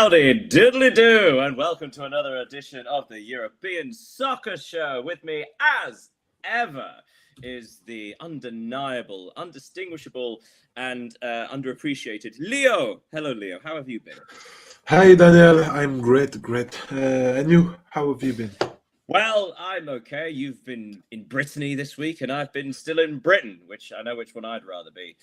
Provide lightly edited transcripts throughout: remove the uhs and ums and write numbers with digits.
Howdy diddly do, and welcome to another edition of the European Soccer Show. With me, as ever, is the undeniable, undistinguishable, and underappreciated Leo. Hello, Leo. How have you been? Hi, Daniel. I'm great. And you? How have you been? Well, I'm okay. You've been in Brittany this week, and I've been still in Britain, which I know which one I'd rather be.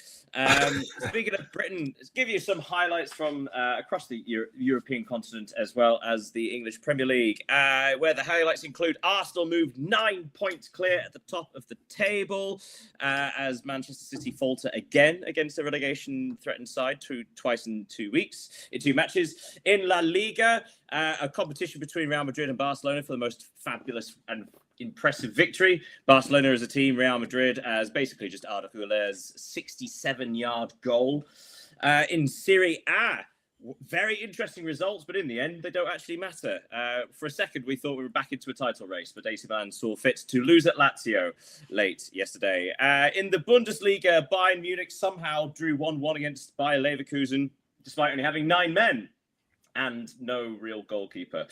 Speaking of Britain, let's give you some highlights from across the European continent as well as the English Premier League, where the highlights include Arsenal moved 9 points clear at the top of the table as Manchester City falter again against the relegation-threatened side twice in 2 weeks, in 2 matches. In La Liga, a competition between Real Madrid and Barcelona for the most fabulous and impressive victory. Barcelona as a team, Real Madrid as basically just Arda Güler's 67-yard goal. In Serie A, very interesting results, but in the end, they don't actually matter. For a second, we thought we were back into a title race, but AC Milan saw fit to lose at Lazio late yesterday. In the Bundesliga, Bayern Munich somehow drew 1-1 against Bayer Leverkusen, despite only having 9 men and no real goalkeeper.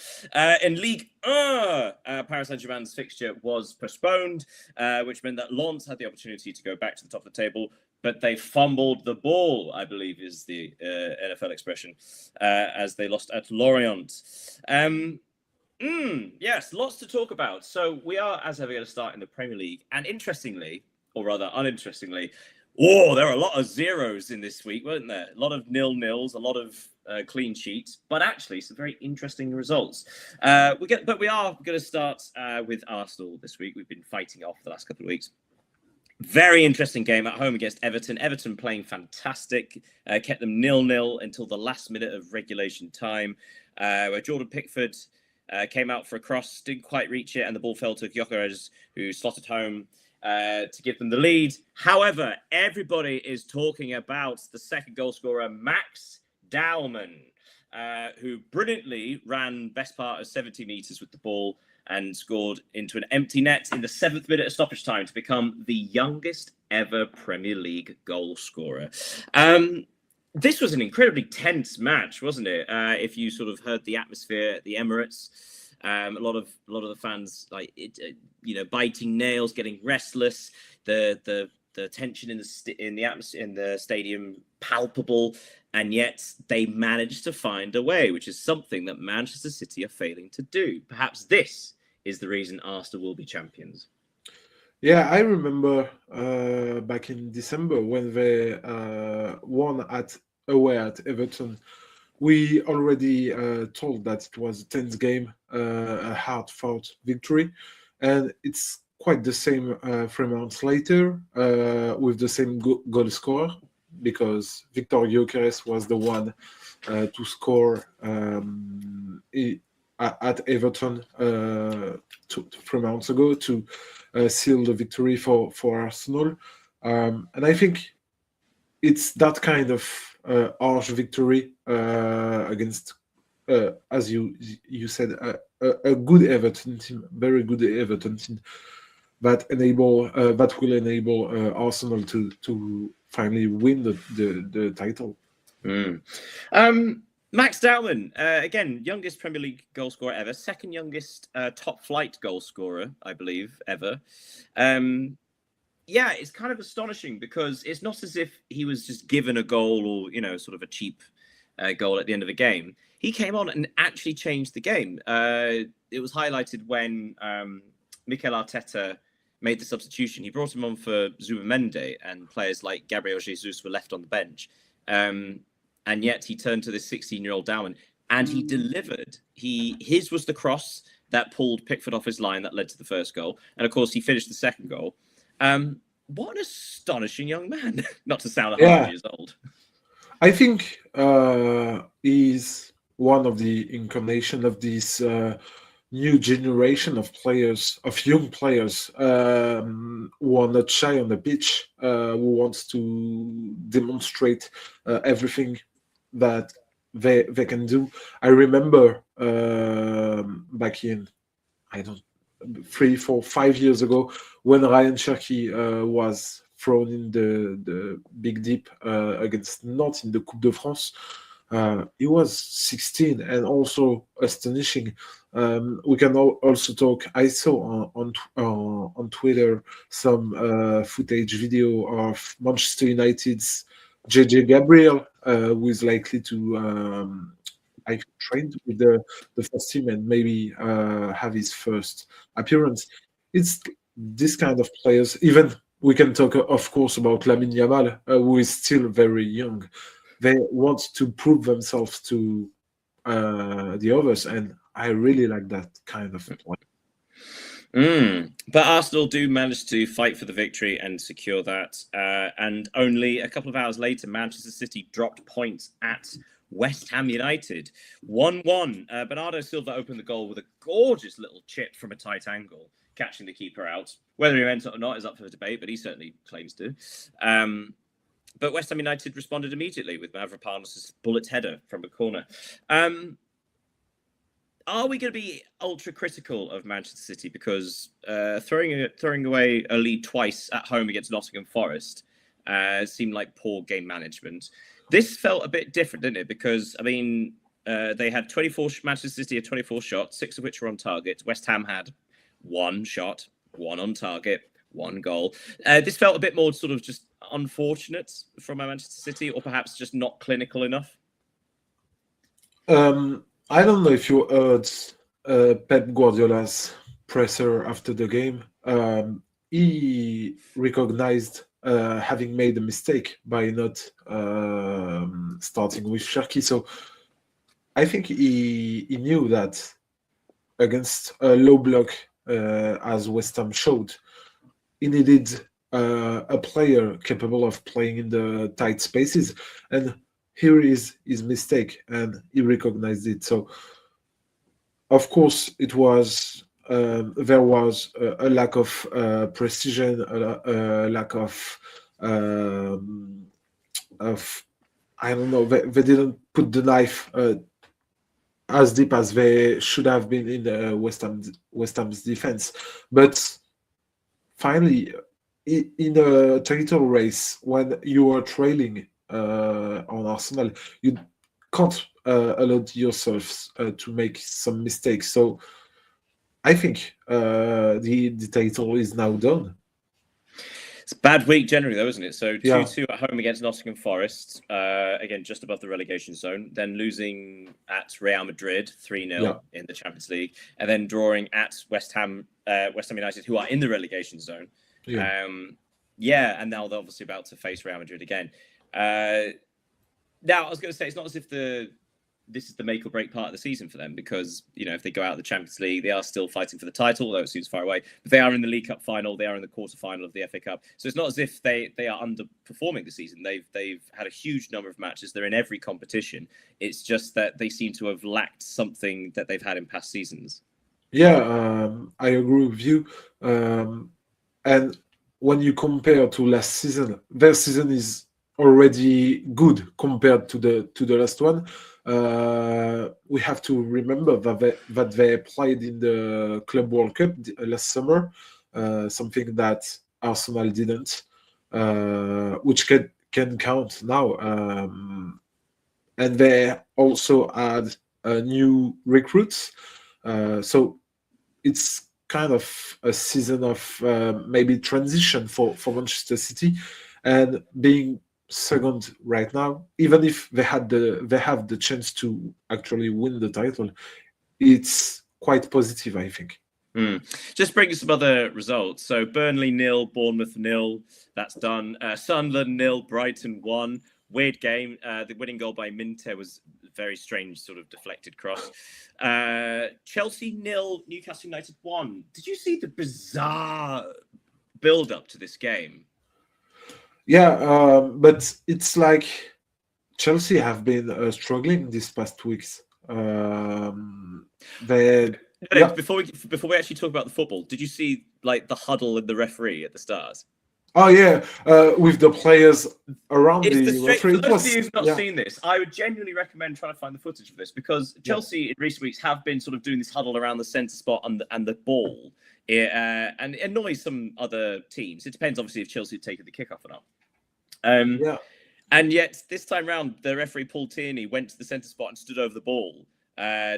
In Ligue 1, Paris Saint-Germain's fixture was postponed, which meant that Lens had the opportunity to go back to the top of the table, but they fumbled the ball, I believe is the NFL expression, as they lost at Lorient. Yes, lots to talk about. So we are, as ever, going to start in the Premier League. And interestingly, or rather uninterestingly, there are a lot of zeros in this week, weren't there? A lot of nil-nils, a lot of clean sheets, but actually some very interesting results. But we are going to start with Arsenal this week. We've been fighting off the last couple of weeks. Very interesting game at home against Everton. Everton playing fantastic, kept them 0-0 until the last minute of regulation time, where Jordan Pickford came out for a cross, didn't quite reach it, and the ball fell to Gyökeres, who slotted home to give them the lead. However, everybody is talking about the second goal scorer, Max Dowman, who brilliantly ran best part of 70 meters with the ball and scored into an empty net in the 7th minute of stoppage time to become the youngest ever Premier League goal scorer. This was an incredibly tense match, wasn't it? If you sort of heard the atmosphere at the Emirates, a lot of the fans biting nails, getting restless. The tension in the atmosphere in the stadium palpable, and yet they managed to find a way, which is something that Manchester City are failing to do. Perhaps this is the reason Arsenal will be champions. Yeah, I remember back in December when they won away at Everton. We already told that it was a tense game, a hard-fought victory, and it's quite the same 3 months later with the same goal scorer, because Victor Gyökeres was the one to score at Everton 3 months ago to seal the victory for Arsenal. And I think it's that kind of harsh victory against, as you said, a good Everton team, very good Everton team, that will enable Arsenal to finally win the title. Max Dowman, again, youngest Premier League goal scorer ever, second youngest top flight goal scorer, I believe, ever. Yeah, it's kind of astonishing because it's not as if he was just given a goal or, sort of a cheap goal at the end of a game. He came on and actually changed the game. It was highlighted when Mikel Arteta made the substitution. He brought him on for Zubimendi, and players like Gabriel Jesus were left on the bench. And yet he turned to this 16-year-old Dowman, and he delivered. His was the cross that pulled Pickford off his line that led to the first goal. And, of course, he finished the second goal. What an astonishing young man. Not to sound 100 years old. I think he's one of the incarnation of this new generation of players, of young players who are not shy on the pitch, who wants to demonstrate everything that they can do. I remember back in, 3, 4, 5 years ago, when Ryan Cherky was thrown in the big deep against Nantes in the Coupe de France. he was 16 and also astonishing. We can also talk. I saw on Twitter some footage video of Manchester United's JJ Gabriel, who is likely to I trained with the first team and maybe have his first appearance. It's this kind of players. Even we can talk, of course, about Lamine Yamal, who is still very young. They want to prove themselves to the others, and I really like that kind of play. But Arsenal do manage to fight for the victory and secure that. And only a couple of hours later, Manchester City dropped points at West Ham United. 1-1. Bernardo Silva opened the goal with a gorgeous little chip from a tight angle, catching the keeper out. Whether he meant it or not is up for debate, but he certainly claims to. But West Ham United responded immediately with Mavropanos' bullet header from a corner. Are we going to be ultra critical of Manchester City because throwing away a lead twice at home against Nottingham Forest seemed like poor game management? This felt a bit different, didn't it? Because, I mean, they had Manchester City had 24 shots, 6 of which were on target. West Ham had 1 shot, 1 on target, 1 goal. This felt a bit more sort of just unfortunate from Manchester City, or perhaps just not clinical enough. I don't know if you heard Pep Guardiola's presser after the game. He recognized having made a mistake by not starting with Cherki. So I think he knew that against a low block, as West Ham showed, he needed a player capable of playing in the tight spaces. And here is his mistake, and he recognized it. So, of course, it was there was a lack of precision, a lack of I don't know. They didn't put the knife as deep as they should have been in the West Ham's defense. But finally, in a title race, when you are trailing on Arsenal, you can't allow yourselves to make some mistakes. So I think the title is now done. It's a bad week generally, though, isn't it? So 2-2 at home against Nottingham Forest, again, just above the relegation zone. Then losing at Real Madrid 3-0 in the Champions League. And then drawing at West Ham United, who are in the relegation zone. And now they're obviously about to face Real Madrid again. Now, I was going to say, it's not as if this is the make or break part of the season for them, because, you know, if they go out of the Champions League, they are still fighting for the title, although it seems far away. But they are in the League Cup final. They are in the quarterfinal of the FA Cup. So it's not as if they are underperforming this season. They've had a huge number of matches. They're in every competition. It's just that they seem to have lacked something that they've had in past seasons. Yeah, I agree with you. And when you compare to last season, their season is already good compared to the last one. We have to remember that they played in the Club World Cup last summer, something that Arsenal didn't, which can count now. And they also had new recruits, so it's kind of a season of maybe transition for Manchester City, and being second right now, even if they have the chance to actually win the title, it's quite positive, I think. Just bringing some other results. So Burnley 0, Bournemouth 0. That's done. Sunderland 0, Brighton 1. Weird game. The winning goal by Minte was a very strange sort of deflected cross. Chelsea 0, Newcastle United 1. Did you see the bizarre build-up to this game? Yeah, but it's like Chelsea have been struggling these past weeks. Before we actually talk about the football, did you see like the huddle and the referee at the start? Oh yeah, with the players around the referee. For those of you who've not seen this, I would genuinely recommend trying to find the footage of this, because Chelsea in recent weeks have been sort of doing this huddle around the centre spot and the ball. And it annoys some other teams. It depends, obviously, if Chelsea have taken the kickoff or not. And yet this time round, the referee Paul Tierney went to the centre spot and stood over the ball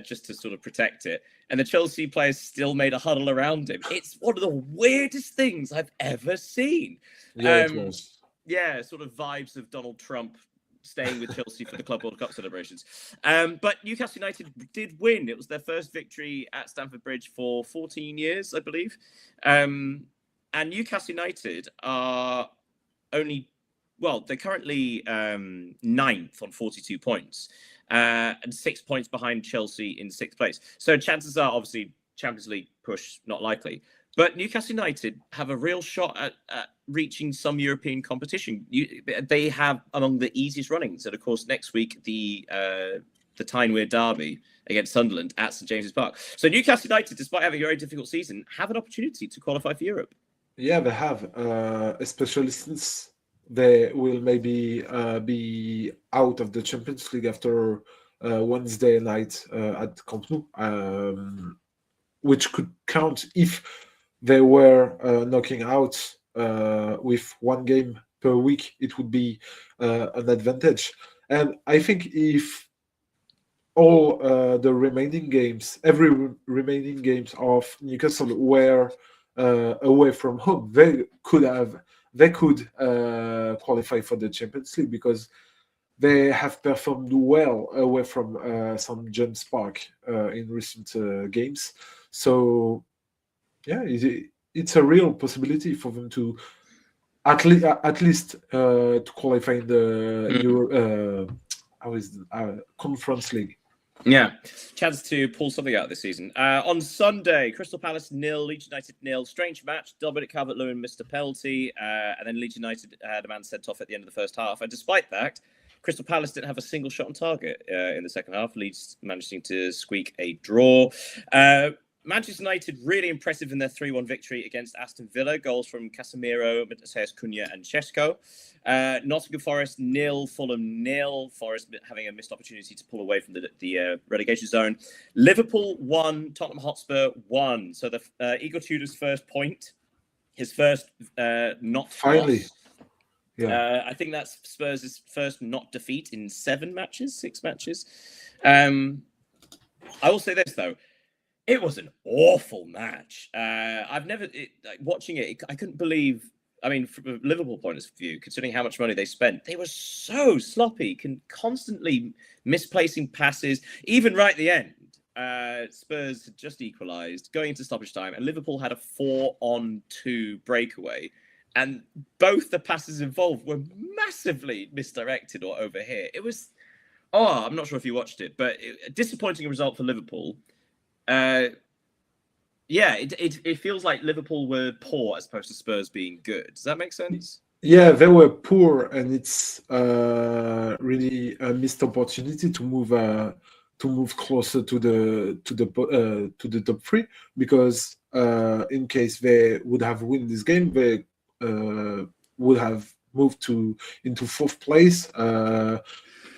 just to sort of protect it. And the Chelsea players still made a huddle around him. It's one of the weirdest things I've ever seen. Yeah, it was. Yeah, sort of vibes of Donald Trump staying with Chelsea for the Club World Cup celebrations. But Newcastle United did win. It was their first victory at Stamford Bridge for 14 years, I believe. And Newcastle United are they're currently ninth on 42 points and 6 points behind Chelsea in sixth place. So chances are, obviously, Champions League push not likely. But Newcastle United have a real shot at reaching some European competition. They have among the easiest runnings. And, of course, next week, the Tyne-Wear derby against Sunderland at St James's Park. So Newcastle United, despite having a very difficult season, have an opportunity to qualify for Europe. Yeah, they have, especially since they will maybe be out of the Champions League after Wednesday night at Camp Nou, which could count if they were knocking out with one game per week. It would be an advantage. And I think if all the remaining games, every remaining games of Newcastle were away from home, they could qualify for the Champions League because they have performed well away from St James Park in recent games. So, yeah, it's a real possibility for them to at least to qualify in the Conference League. Yeah, chance to pull something out this season. On Sunday, Crystal Palace 0, Leeds United 0. Strange match. Dominic Calvert-Lewin missed a penalty, and then Leeds United had a man sent off at the end of the first half. And despite that, Crystal Palace didn't have a single shot on target in the second half. Leeds managing to squeak a draw. Manchester United really impressive in their 3-1 victory against Aston Villa. Goals from Casemiro, Mateus Cunha and Šeško. Nottingham Forest 0, Fulham 0. Forest having a missed opportunity to pull away from the relegation zone. Liverpool 1, Tottenham Hotspur 1. So Igor Tudor's first point, his first not finally loss. Yeah, I think that's Spurs' first not defeat in 6 matches. I will say this though. It was an awful match. Watching it, I couldn't believe. I mean, from a Liverpool point of view, considering how much money they spent, they were so sloppy, constantly misplacing passes. Even right at the end, Spurs had just equalised, going into stoppage time, and Liverpool had a 4-on-2 breakaway. And both the passes involved were massively misdirected or over here. It was, I'm not sure if you watched it, but a disappointing result for Liverpool. It feels like Liverpool were poor as opposed to Spurs being good. Does that make sense? Yeah, they were poor, and it's really a missed opportunity to move closer to the top 3, because in case they would have won this game, they would have moved into 4th place,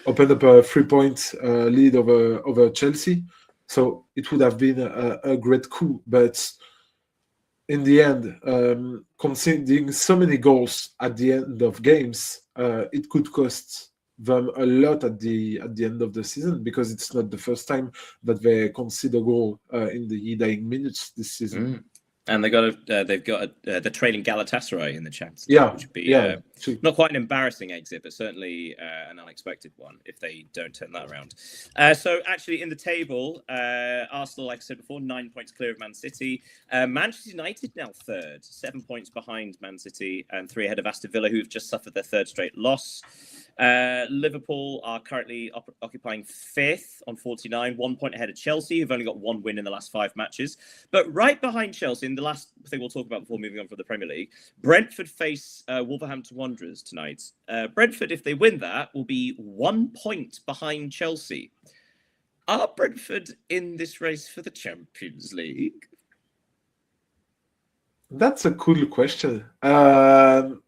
opened up a 3-point lead over Chelsea. So it would have been a great coup, but in the end, conceding so many goals at the end of games, it could cost them a lot at the end of the season, because it's not the first time that they concede a goal in the dying minutes this season. And they've got the trailing Galatasaray in the Champions League, Yeah, which would be not quite an embarrassing exit, but certainly an unexpected one if they don't turn that around. So actually in the table, Arsenal, like I said before, 9 points clear of Man City. Manchester United now 3rd, 7 points behind Man City and 3 ahead of Aston Villa, who've just suffered their 3rd straight loss. Liverpool are currently occupying 5th on 49, 1 point ahead of Chelsea, who've only got 1 win in the last 5 matches. But right behind Chelsea, in the last thing we'll talk about before moving on from the Premier League, Brentford face Wolverhampton Wanderers tonight. Brentford, if they win that, will be 1 point behind Chelsea. Are Brentford in this race for the Champions League? That's a cool question. For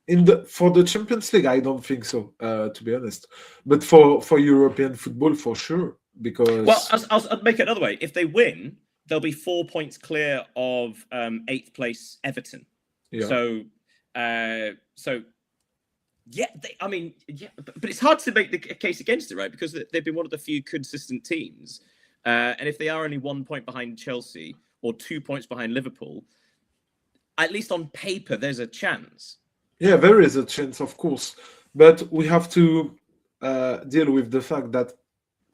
the Champions League, I don't think so, to be honest. But for European football, for sure, because I'll make it another way. If they win, they'll be 4 points clear of 8th place Everton. Yeah. So Yeah, but it's hard to make the case against it, right? Because they've been one of the few consistent teams. And if they are only 1 point behind Chelsea or 2 points behind Liverpool, at least on paper, there's a chance. Yeah, there is a chance, of course, but we have to deal with the fact that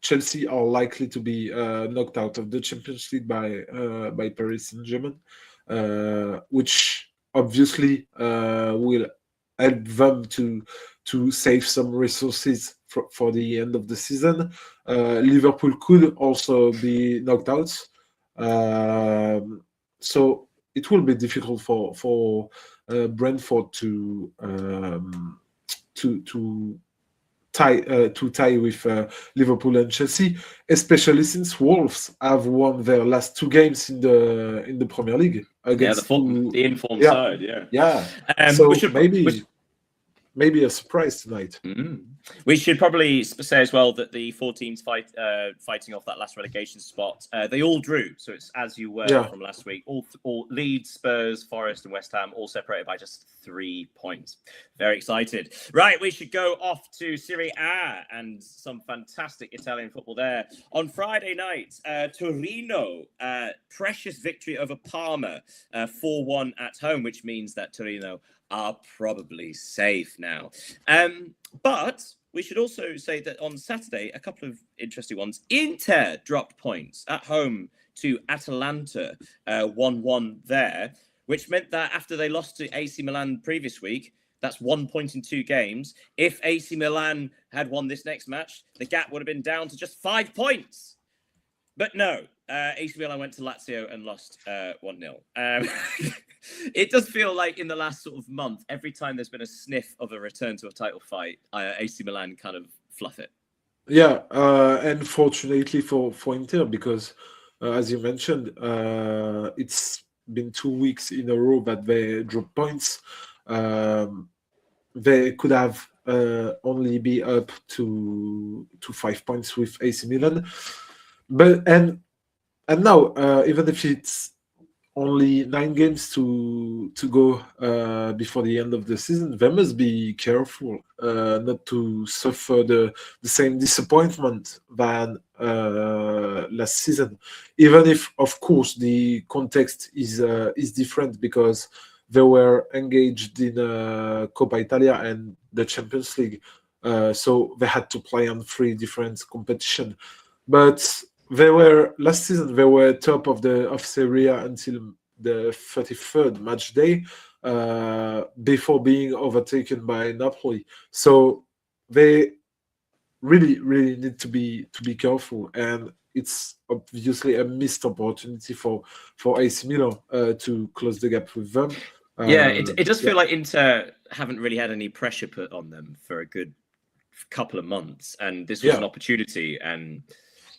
Chelsea are likely to be knocked out of the Champions League by Paris Saint-Germain, which obviously will help them to save some resources for the end of the season. Liverpool could also be knocked out, so it will be difficult for Brentford to tie with Liverpool and Chelsea, especially since Wolves have won their last 2 games in the Premier League against the informed side. Yeah. We So should maybe a surprise tonight. We should probably say as well that the 4 teams fighting off that last relegation spot, they all drew. So it's as you were from last week. All Leeds, Spurs, Forest, and West Ham all separated by just 3 points. Very excited. Right, we should go off to Serie A and some fantastic Italian football there. On Friday night, Torino, precious victory over Parma, 4-1 at home, which means that Torino are probably safe now. But we should also say that on Saturday, a couple of interesting ones. Inter dropped points at home to Atalanta, 1-1 there, which meant that after they lost to AC Milan previous week, that's 1 point in 2 games. If AC Milan had won this next match, the gap would have been down to just 5 points. But no, AC Milan went to Lazio and lost 1-0. It does feel like in the last sort of month, every time there's been a sniff of a return to a title fight, AC Milan kind of fluff it. Yeah, and fortunately for Inter, because as you mentioned, it's been 2 weeks in a row that they dropped points. They could have only be up to 5 points with AC Milan, but and now even if it's only 9 games to go before the end of the season, they must be careful not to suffer the same disappointment than last season. Even if, of course, the context is different because they were engaged in Coppa Italia and the Champions League, so they had to play on 3 different competitions. But last season they were top of Serie A until the 33rd match day before being overtaken by Napoli. So they really need to be careful, and it's obviously a missed opportunity for AC Milan to close the gap with them. It does feel like Inter haven't really had any pressure put on them for a good couple of months, and this was an opportunity. And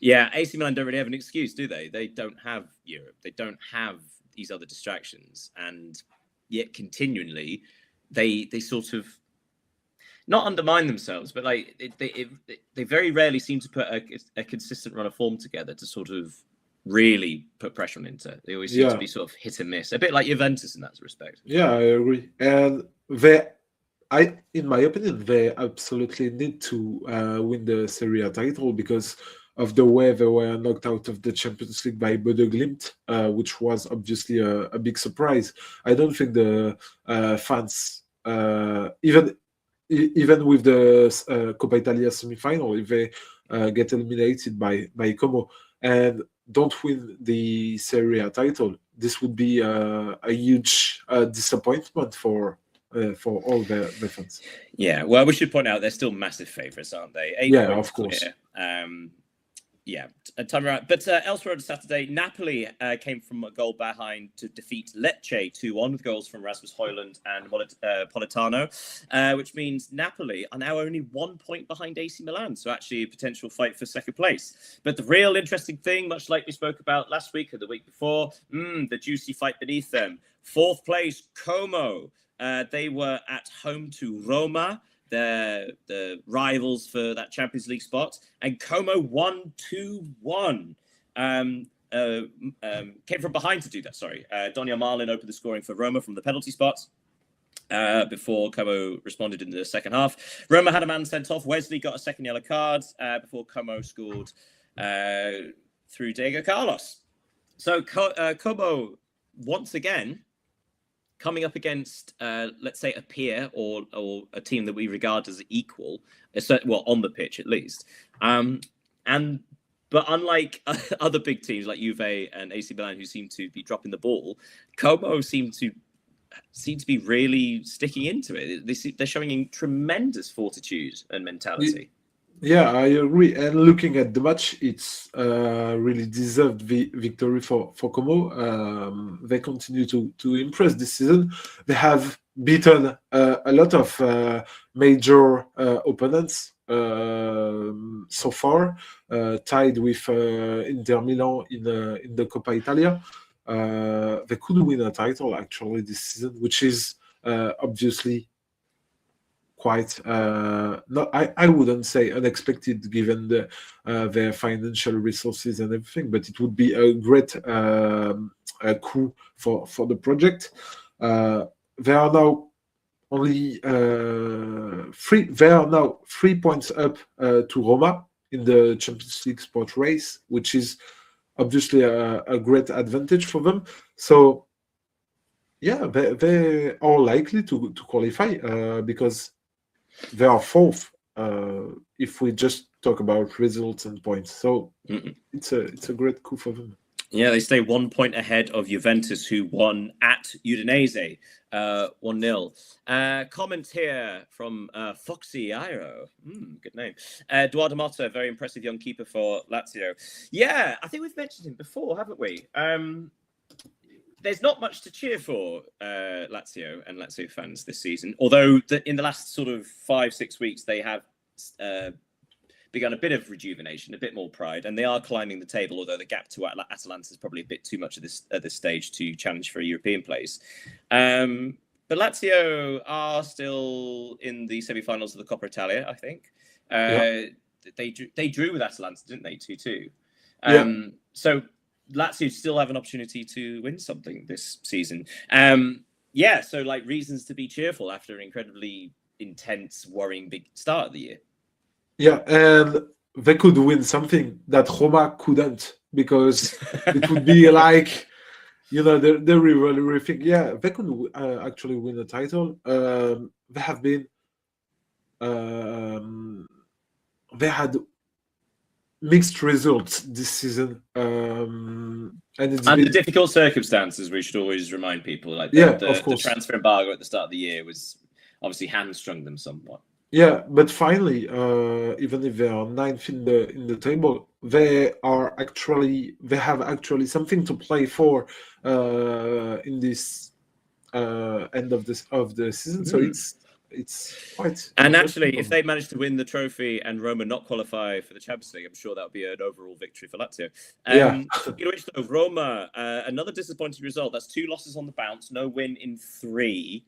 AC Milan don't really have an excuse, do they? They don't have Europe. They don't have these other distractions, and yet continually they sort of not undermine themselves, but like they very rarely seem to put a consistent run of form together to sort of really put pressure on Inter. They always seem to be sort of hit and miss, a bit like Juventus in that respect. Yeah, I agree. And in my opinion, they absolutely need to win the Serie A title because of the way they were knocked out of the Champions League by Bodo Glimt, which was obviously a big surprise. I don't think the fans, even with the Coppa Italia semi-final, if they get eliminated by Como and don't win the Serie A title, this would be a huge disappointment for all the fans. Yeah, well, we should point out they're still massive favourites, aren't they? 8 yeah, points of course. Clear. Time around. But elsewhere on Saturday, Napoli came from a goal behind to defeat Lecce 2-1 with goals from Rasmus Højlund and Politano, which means Napoli are now only 1 point behind AC Milan. So actually a potential fight for second place. But the real interesting thing, much like we spoke about last week or the week before, the juicy fight beneath them. 4th place, Como. They were at home to Roma, the rivals for that Champions League spot, and Como won 2-1. Came from behind to do that. Sorry, Donyell Marlin opened the scoring for Roma from the penalty spot. before Como responded in the second half. Roma had a man sent off. Wesley got a second yellow card before Como scored through Diego Carlos. So Como, once again, coming up against, let's say, a peer or a team that we regard as equal, well, on the pitch at least. But unlike other big teams like Juve and AC Milan, who seem to be dropping the ball, Como seem to be really sticking into it. They're showing tremendous fortitude and mentality. Yeah, I agree. And looking at the match, it's really deserved victory for Como. They continue to impress this season. They have beaten a lot of major opponents so far, tied with Inter Milan in the Coppa Italia. They could win a title actually this season, which is obviously quite not. I wouldn't say unexpected given their financial resources and everything, but it would be a great coup for the project. They are now only three. They are now 3 points up to Roma in the Champions League spot race, which is obviously a great advantage for them. So yeah, they are likely to qualify because they are fourth if we just talk about results and points. So it's a great coup for them. Yeah, they stay 1 point ahead of Juventus, who won at Udinese 1-0. Comment here from Foxy Iro. Good name. Eduardo Motta, very impressive young keeper for Lazio. Yeah, I think we've mentioned him before, haven't we? There's not much to cheer for Lazio and Lazio fans this season, although in the last sort of 5-6 weeks, they have begun a bit of rejuvenation, a bit more pride, and they are climbing the table, although the gap to Atalanta is probably a bit too much at this stage to challenge for a European place. But Lazio are still in the semi-finals of the Coppa Italia, I think. They drew with Atalanta, didn't they, 2-2? So Lazio still have an opportunity to win something this season. So like reasons to be cheerful after an incredibly intense, worrying big start of the year. Yeah, and they could win something that Roma couldn't, because it would be like, the rivalry thing. Yeah, they could actually win the title. They have been, they had mixed results this season, and under difficult circumstances. We should always remind people, like the transfer embargo at the start of the year was obviously hamstrung them somewhat. Yeah, but finally, even if they are ninth in the table, they have actually something to play for in this end of the season. So it's quite. And actually, if they manage to win the trophy and Roma not qualify for the Champions League, I'm sure that would be an overall victory for Lazio. Which though, Roma, another disappointing result. That's 2 losses on the bounce, no win in 3.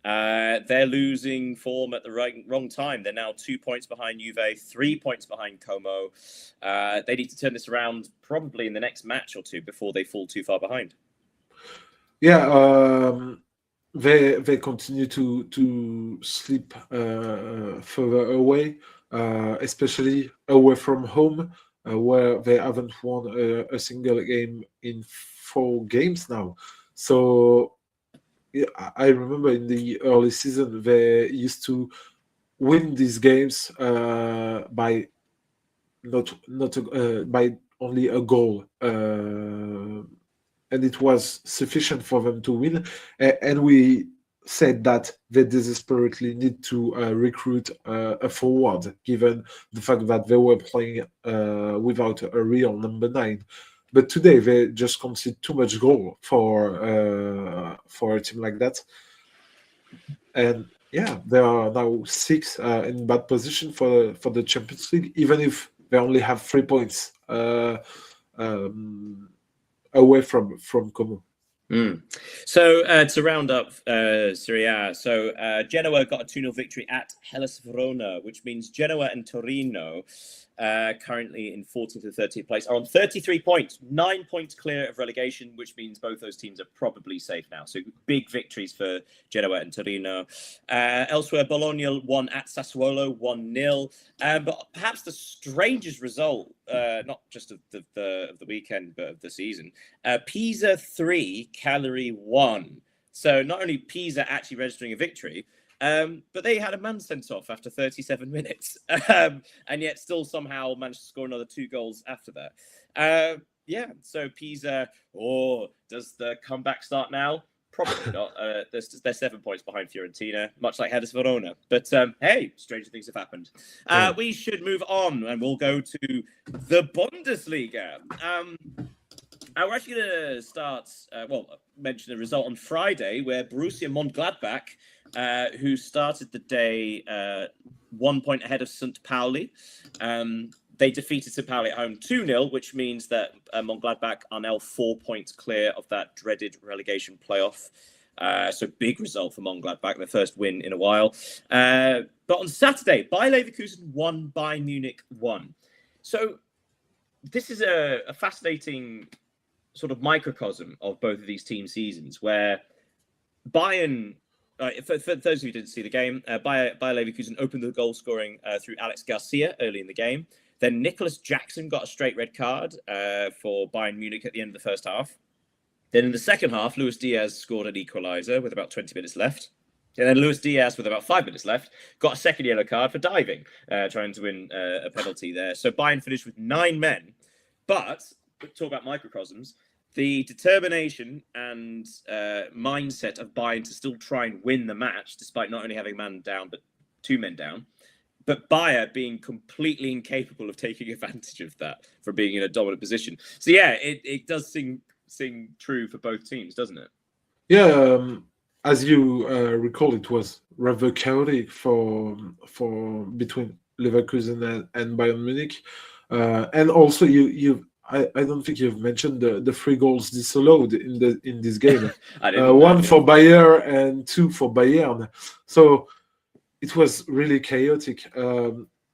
They're losing form at the wrong time. They're now 2 points behind Juve, 3 points behind Como. They need to turn this around probably in the next match or two before they fall too far behind. Yeah, they continue to slip further away, especially away from home, where they haven't won a single game in 4 games now. So yeah, I remember in the early season they used to win these games by by only a goal, and it was sufficient for them to win. And we said that they desperately need to recruit a forward, given the fact that they were playing without a real number 9. But today they just concede too much goal for a team like that, and yeah, they are now 6 in bad position for the Champions League, even if they only have 3 points away from Como. So to round up Serie A, so Genoa got a 2-0 victory at Hellas Verona, which means Genoa and Torino currently in 14th and 13th place, are on 33 points, 9 points clear of relegation, which means both those teams are probably safe now. So big victories for Genoa and Torino. Elsewhere, Bologna won at Sassuolo 1-0. But perhaps the strangest result, not just of the weekend, but of the season, Pisa 3, Cagliari 1. So not only Pisa actually registering a victory, but they had a man sent off after 37 minutes, and yet still somehow managed to score another 2 goals after that. So Pisa, does the comeback start now? Probably not. They're 7 points behind Fiorentina, much like Hellas Verona. But hey, stranger things have happened. We should move on, and we'll go to the Bundesliga. We're actually going to start, mention the result on Friday, where Borussia Mönchengladbach, who started the day 1 point ahead of St. Pauli, they defeated St. Pauli at home 2-0, which means that Mönchengladbach are now 4 points clear of that dreaded relegation playoff. So big result for Mönchengladbach, their first win in a while. But on Saturday, Bayer Leverkusen won, Bayern Munich won. So this is a fascinating sort of microcosm of both of these team seasons, where Bayern, for those of you who didn't see the game, Bayer Leverkusen opened the goal scoring through Alex Garcia early in the game. Then Nicholas Jackson got a straight red card for Bayern Munich at the end of the first half. Then in the second half, Luis Diaz scored an equaliser with about 20 minutes left. And then Luis Diaz, with about 5 minutes left, got a second yellow card for diving, trying to win a penalty there. So Bayern finished with 9 men. But talk about microcosms, the determination and mindset of Bayern to still try and win the match, despite not only having man down, but 2 men down, but Bayer being completely incapable of taking advantage of that for being in a dominant position. So yeah, it does sing true for both teams, doesn't it? Yeah, as you recall, it was rather chaotic for between Leverkusen and Bayern Munich, and also I don't think you've mentioned the 3 goals disallowed in this game. One for Bayer and 2 for Bayern. So it was really chaotic.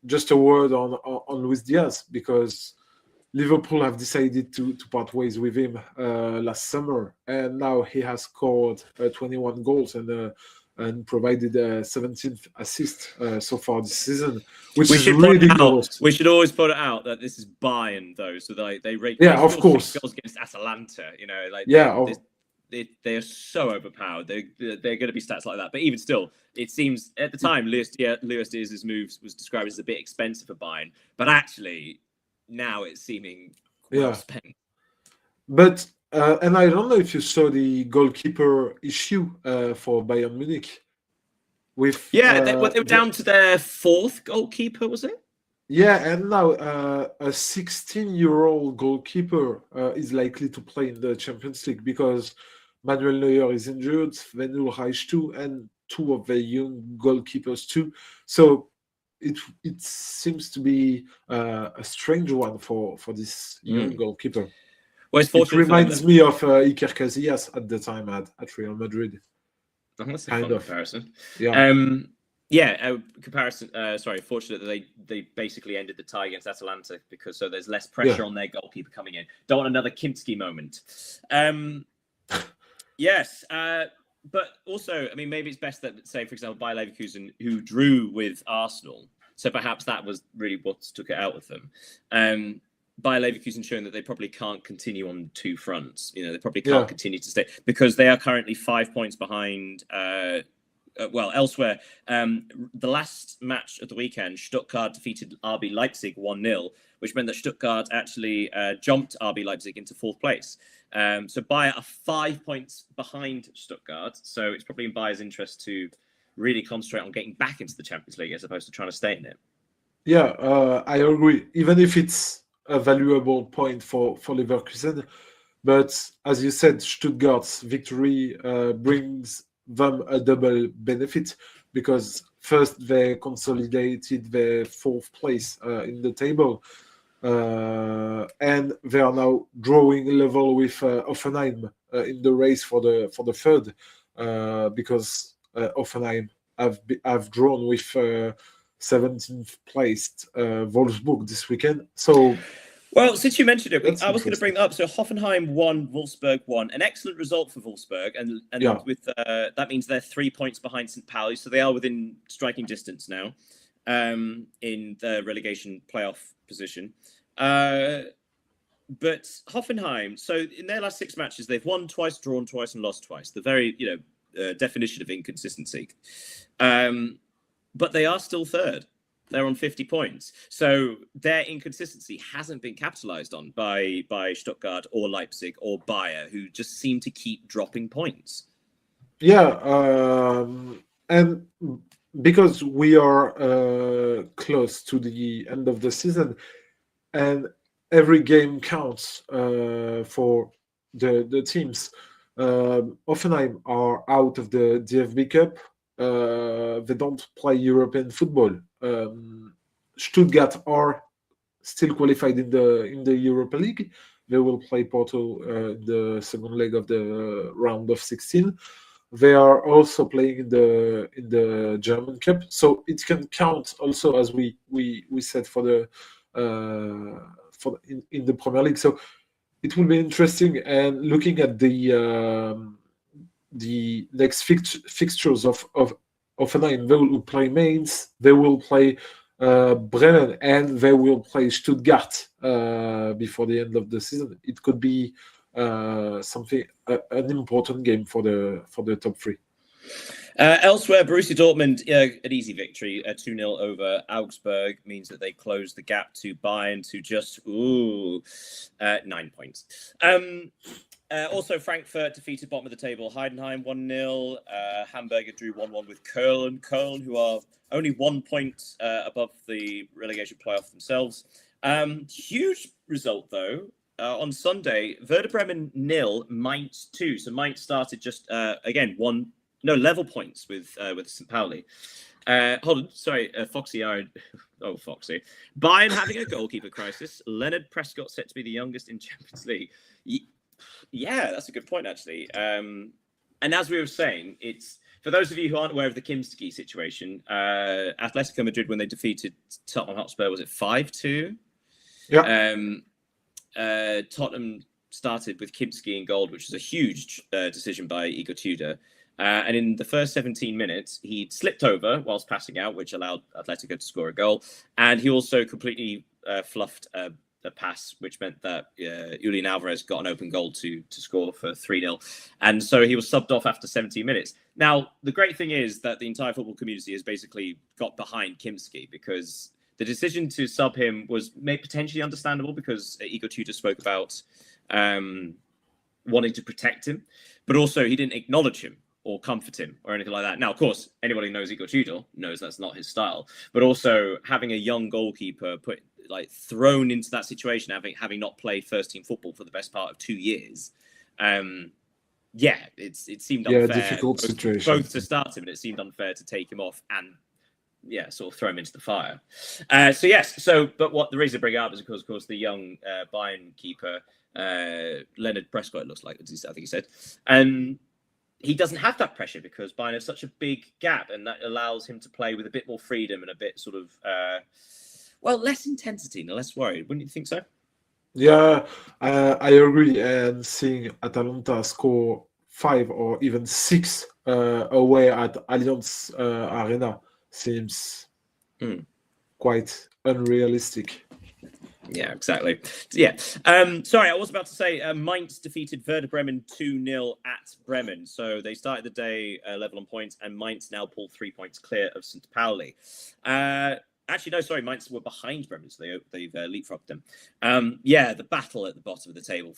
Just a word on Luis Diaz, because Liverpool have decided to part ways with him last summer, and now he has scored 21 goals and provided a 17th assist so far this season, which is really good. We should always put it out that this is Bayern, though, so they rate. Yeah, of course. 6 goals against Atalanta, they are so overpowered. They're going to be stats like that. But even still, it seems at the time Luis Diaz's moves was described as a bit expensive for Bayern, but actually now it's seeming well spent. But and I don't know if you saw the goalkeeper issue for Bayern Munich. They were down to their 4th goalkeeper, was it? Yeah, and now a 16-year-old goalkeeper is likely to play in the Champions League because Manuel Neuer is injured, Sven Ulreich too, and 2 of the young goalkeepers too. So it seems to be a strange one for this young goalkeeper. Well, it reminds me of Iker Casillas at the time at Real Madrid. That's a fun comparison. Yeah. Comparison. Fortunate that they basically ended the tie against Atalanta because there's less pressure on their goalkeeper coming in. Don't want another Kimski moment. Yes. But also, I mean, maybe it's best that, say, for example, Bayer Leverkusen, who drew with Arsenal, so perhaps that was really what took it out of them. Bayer Leverkusen showing that they probably can't continue on 2 fronts. They probably can't continue to stay because they are currently 5 points behind. Elsewhere, the last match of the weekend, Stuttgart defeated RB Leipzig 1-0, which meant that Stuttgart actually jumped RB Leipzig into 4th place. So Bayer are 5 points behind Stuttgart. So it's probably in Bayer's interest to really concentrate on getting back into the Champions League as opposed to trying to stay in it. Yeah, I agree. Even if it's a valuable point for Leverkusen, but as you said, Stuttgart's victory brings them a double benefit because first they consolidated their 4th place in the table, and they are now drawing level with Hoffenheim in the race for the 3rd, because Hoffenheim have drawn with 17th placed Wolfsburg this weekend. So, well, since you mentioned it, that's I was going to interesting. bring that up. So Hoffenheim won, Wolfsburg won. An excellent result for Wolfsburg, and Yeah. with that means they're 3 points behind St. Pauli, so they are within striking distance now, in the relegation playoff position. But Hoffenheim, so in their last 6 matches, they've won twice, drawn twice, and lost twice. The very, definition of inconsistency. But they are still third. They're on 50 points. So their inconsistency hasn't been capitalized on by Stuttgart or Leipzig or Bayer, who just seem to keep dropping points. Yeah, and because we are close to the end of the season, and every game counts for the teams. Offenheim are out of the DFB Cup. They don't play European football. Stuttgart are still qualified in the Europa League. They will play Porto in the second leg of the round of 16. They are also playing in the German Cup, so it can count also, as we said, for the in the Premier League. So it will be interesting. And looking at the next fixtures of Hoffenheim, they will play Mainz, they will play Bremen, and they will play Stuttgart before the end of the season. It could be an important game for the top 3. Elsewhere, Borussia Dortmund, an easy victory, 2-0 over Augsburg, means that they close the gap to Bayern to just 9 points. Also, Frankfurt defeated bottom of the table Heidenheim 1-0. Hamburger drew 1-1 with Köln. Köln, who are only 1 point above the relegation playoff themselves. Huge result, though. On Sunday, Werder Bremen 0, Mainz 2. So Mainz started just, again, level points with St. Pauli. Hold on, sorry, Foxy. Foxy. Bayern having a goalkeeper crisis. Leonard Prescott set to be the youngest in Champions League. Yeah, that's a good point, actually. And as we were saying, it's for those of you who aren't aware of the Kimski situation. Atletico Madrid, when they defeated Tottenham Hotspur, was it 5-2? Yeah. Tottenham started with Kimski in goal, which was a huge decision by Igor Tudor. And in the first 17 minutes, he slipped over whilst passing out, which allowed Atletico to score a goal. And he also completely fluffed a pass, which meant that Julian Alvarez got an open goal to score for 3-0. And so he was subbed off after 17 minutes. Now, the great thing is that the entire football community has basically got behind Kimski, because the decision to sub him was potentially understandable, because Igor Tudor spoke about wanting to protect him, but also he didn't acknowledge him or comfort him or anything like that. Now, of course, anybody who knows Igor Tudor knows that's not his style, but also having a young goalkeeper thrown into that situation, having not played first team football for the best part of 2 years. It seemed unfair. Difficult situation. Both to start him, and it seemed unfair to take him off and sort of throw him into the fire. But what the reason to bring it up is, of course, the young Bayern keeper, Leonard Prescott, it looks like, I think he said. He doesn't have that pressure because Bayern has such a big gap, and that allows him to play with a bit more freedom and a bit sort of, less intensity and less worried. Wouldn't you think so? Yeah, I agree. And seeing Atalanta score 5 or even 6 away at Allianz Arena seems quite unrealistic. Yeah, exactly. Yeah. Sorry, I was about to say Mainz defeated Werder Bremen 2-0 at Bremen. So they started the day level on points, and Mainz now pulled 3 points clear of St. Pauli. Actually, no, sorry, Mainz were behind Bremen, so they've leapfrogged them. The battle at the bottom of the table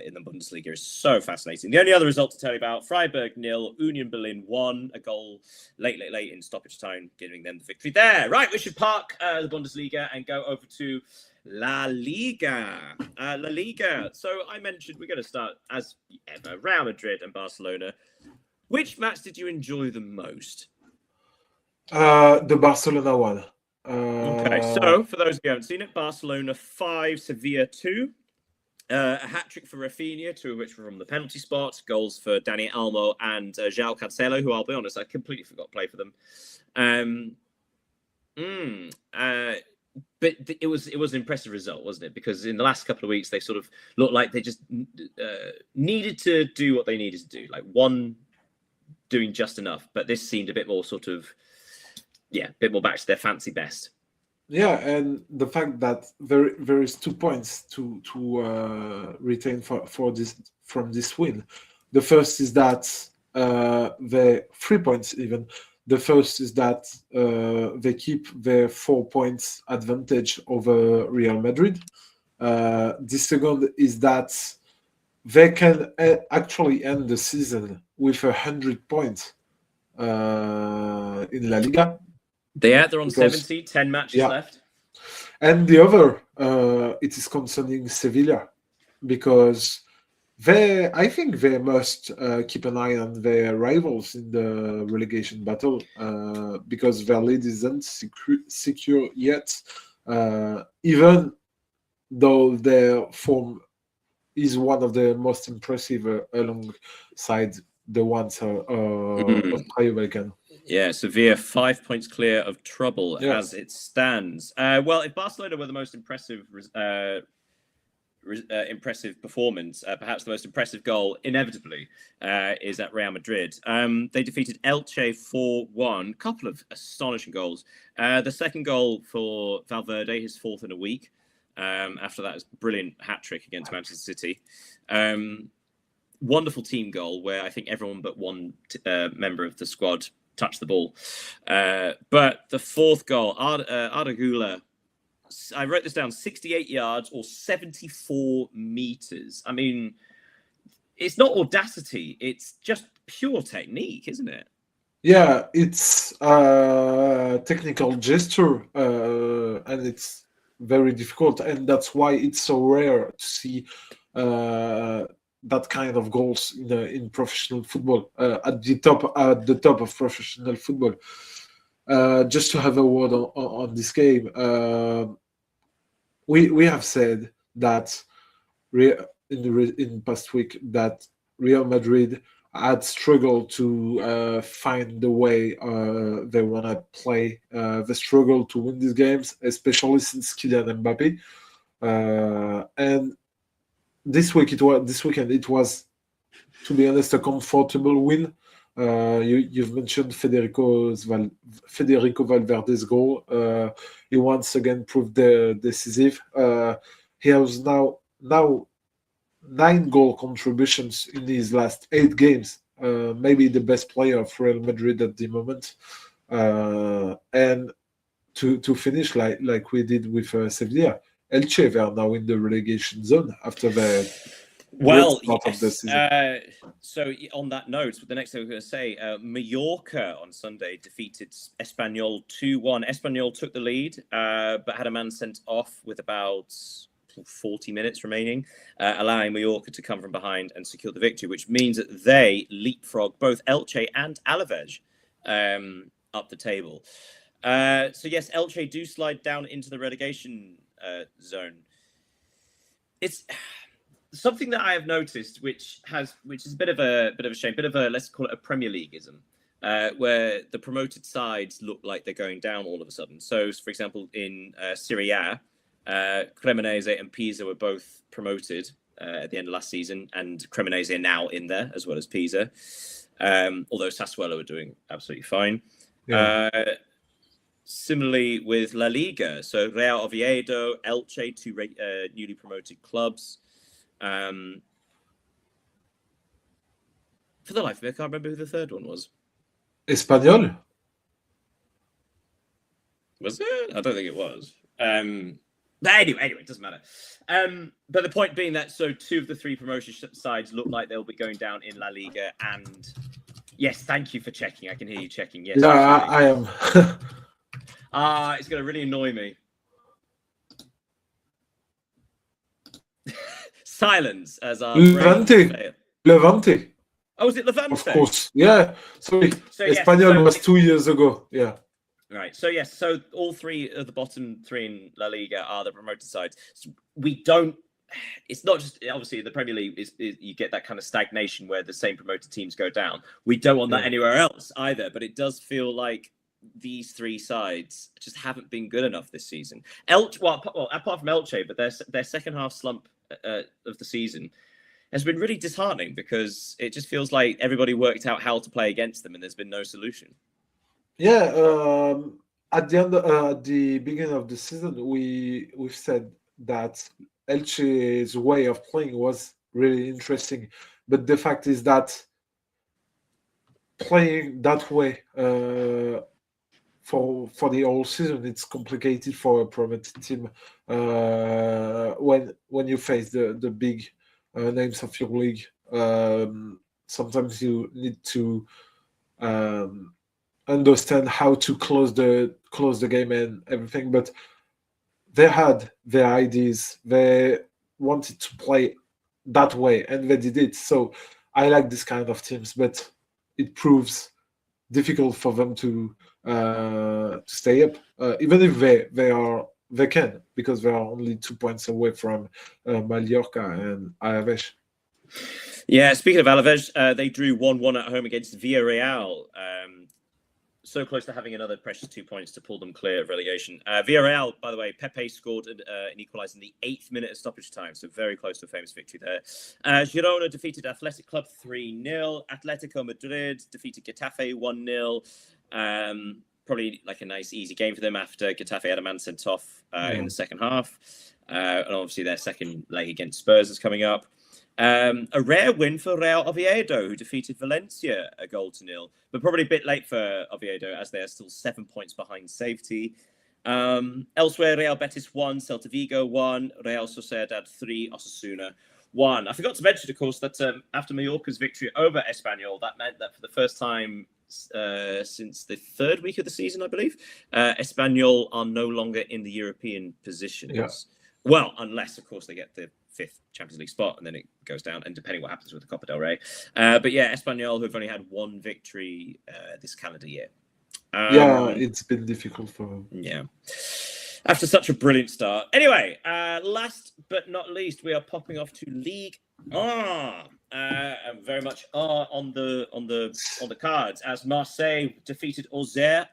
in the Bundesliga is so fascinating. The only other result to tell you about, Freiburg 0, Union Berlin 1, a goal late in stoppage time, giving them the victory there. Right, we should park the Bundesliga and go over to La Liga. La Liga. So I mentioned we're going to start, as ever, Real Madrid and Barcelona. Which match did you enjoy the most? The Barcelona one. Okay, so for those who haven't seen it, Barcelona 5, Sevilla 2. A hat-trick for Raphinha, 2 of which were from the penalty spot. Goals for Dani Olmo and João Cancelo, who, I'll be honest, I completely forgot to play for them. But it was an impressive result, wasn't it? Because in the last couple of weeks, they sort of looked like they just needed to do what they needed to do. Like one doing just enough, but this seemed a bit more sort of, a bit more back to their fancy best. Yeah, and the fact that there is 2 points to retain for this from this win. The first is that the 3 points even. The first is that they keep their 4 points advantage over Real Madrid. The second is that they can actually end the season with 100 points in La Liga. They're on 70, 10 matches left. And the other, it is concerning Sevilla, because I think they must keep an eye on their rivals in the relegation battle, because their lead isn't secure yet, even though their form is one of the most impressive alongside the ones of Rayo Vallecano. Yeah, Sevilla 5 points clear of trouble as it stands. Well, if Barcelona were the most impressive performance, perhaps the most impressive goal, inevitably, is at Real Madrid. They defeated Elche 4-1. Couple of astonishing goals. The second goal for Valverde, his fourth in a week. After that, brilliant hat-trick against Manchester City. Wonderful team goal where I think everyone but one member of the squad touched the ball. But the fourth goal, Arda Güler, I wrote this down, 68 yards or 74 meters. I mean, it's not audacity. It's just pure technique, isn't it? Yeah, it's a technical gesture, and it's very difficult. And that's why it's so rare to see that kind of goals in professional football, at the top of professional football. Just to have a word on this game, we have said that in past week that Real Madrid had struggled to find the way they want to play. They struggled to win these games, especially since Kylian Mbappe. And this weekend it was, to be honest, a comfortable win. You've mentioned Federico Valverde's goal. He once again proved decisive. He has now 9 goal contributions in his last 8 games. Maybe the best player of Real Madrid at the moment. And to finish like we did with Sevilla, Elche, they are now in the relegation zone after the start of the season. So on that note, the next thing I was going to say, Mallorca on Sunday defeated Espanyol 2-1. Espanyol took the lead, but had a man sent off with about 40 minutes remaining, allowing Mallorca to come from behind and secure the victory, which means that they leapfrog both Elche and Alaves up the table. So yes, Elche do slide down into the relegation zone. It's something that I have noticed, which is a bit of a shame, let's call it a Premier Leagueism, where the promoted sides look like they're going down all of a sudden. So, for example, in Serie A, Cremonese and Pisa were both promoted at the end of last season, and Cremonese are now in there as well as Pisa. Although Sassuolo are doing absolutely fine. Yeah. Similarly with La Liga, so Real Oviedo, Elche, two newly promoted clubs. For the life of me, I can't remember who the third one was. Espanyol? Was it? I don't think it was. But anyway, it doesn't matter. But the point being that 2 of the 3 promotion sides look like they'll be going down in La Liga. And yes, thank you for checking. I can hear you checking. Yes, yeah, I am. It's going to really annoy me. Silence as our Levante. Oh, was it Levante? Of course. Yeah. Sorry. Espanyol was 2 years ago. Yeah. Right. So yes. So all 3 of the bottom 3 in La Liga are the promoted sides. So we don't. It's not just obviously the Premier League is you get that kind of stagnation where the same promoted teams go down. We don't want that anywhere else either. But it does feel like these three sides just haven't been good enough this season. Apart from Elche, but their second half slump of the season has been really disheartening because it just feels like everybody worked out how to play against them and there's been no solution. Yeah, at the beginning of the season, we've said that Elche's way of playing was really interesting, but the fact is that playing that way for the whole season, it's complicated for a promoted team when you face the big names of your league. Sometimes you need to understand how to close the game and everything, but they had their ideas. They wanted to play that way, and they did it. So I like this kind of teams, but it proves difficult for them to stay up, even if they can, because they are only 2 points away from Mallorca and Alaves. Yeah, speaking of Alaves, they drew 1-1 at home against Villarreal. So close to having another precious 2 points to pull them clear of relegation. Villarreal, by the way, Pepe scored an equaliser in the 8th minute of stoppage time, so very close to a famous victory there. Girona defeated Athletic Club 3-0. Atletico Madrid defeated Getafe 1-0. Probably like a nice, easy game for them after Getafe had a man sent off in the second half. And obviously their second leg against Spurs is coming up. A rare win for Real Oviedo, who defeated Valencia 1-0, but probably a bit late for Oviedo as they are still 7 points behind safety. Elsewhere, Real Betis 1, Celta Vigo 1, Real Sociedad 3, Osasuna 1. I forgot to mention, of course, that after Mallorca's victory over Espanyol, that meant that for the first time since the third week of the season, I believe, Espanyol are no longer in the European positions. Yeah. Well, unless, of course, they get the 5th Champions League spot, and then it goes down, and depending what happens with the Copa del Rey. But yeah, Espanyol, who've only had one victory this calendar year. It's been difficult for them. Yeah. After such a brilliant start. Anyway, last but not least, we are popping off to Ligue 1. Very much on the cards as Marseille defeated Auxerre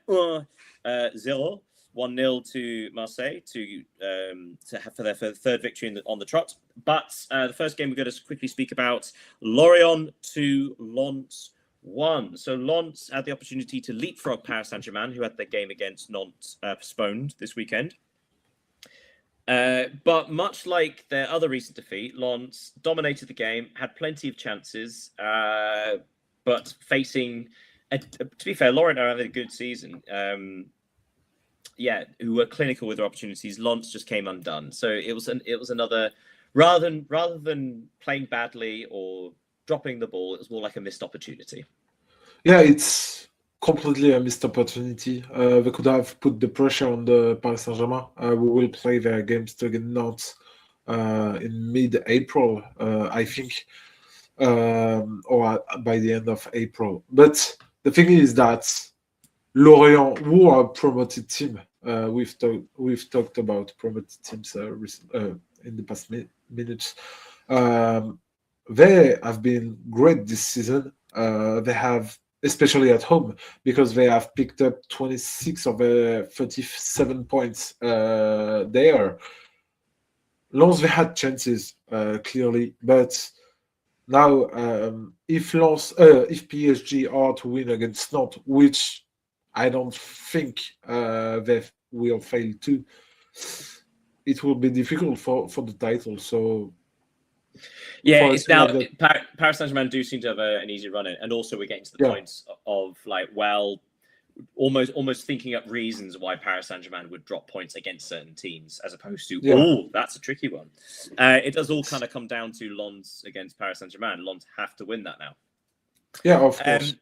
0. 1-0 to Marseille for their third victory on the trot. But the first game we're going to quickly speak about, Lorient 2, Lens 1. So Lens had the opportunity to leapfrog Paris Saint-Germain, who had their game against Nantes postponed this weekend. But much like their other recent defeat, Lens dominated the game, had plenty of chances, but facing, to be fair, Lorient are having a good season. Who were clinical with their opportunities. Lens just came undone. So it was another, rather than playing badly or dropping the ball, it was more like a missed opportunity. Yeah, it's completely a missed opportunity. They could have put the pressure on the Paris Saint-Germain. We will play their games against Nantes in mid-April, I think, or by the end of April. But the thing is that Lorient, who are a promoted team, we've talked about promoted teams in the past minutes. They have been great this season. They have, especially at home, because they have picked up 26 of 37 points there. Lens, they had chances, clearly, but now if PSG are to win against Nantes, which I don't think they will fail to, it will be difficult for the title. So yeah, it's now like Paris Saint-Germain do seem to have an easy run in, and also we're getting to the points of like, well, almost thinking up reasons why Paris Saint-Germain would drop points against certain teams, as opposed to that's a tricky one. It does all kind of come down to Lens against Paris Saint-Germain. Lens have to win that now. Yeah, of course.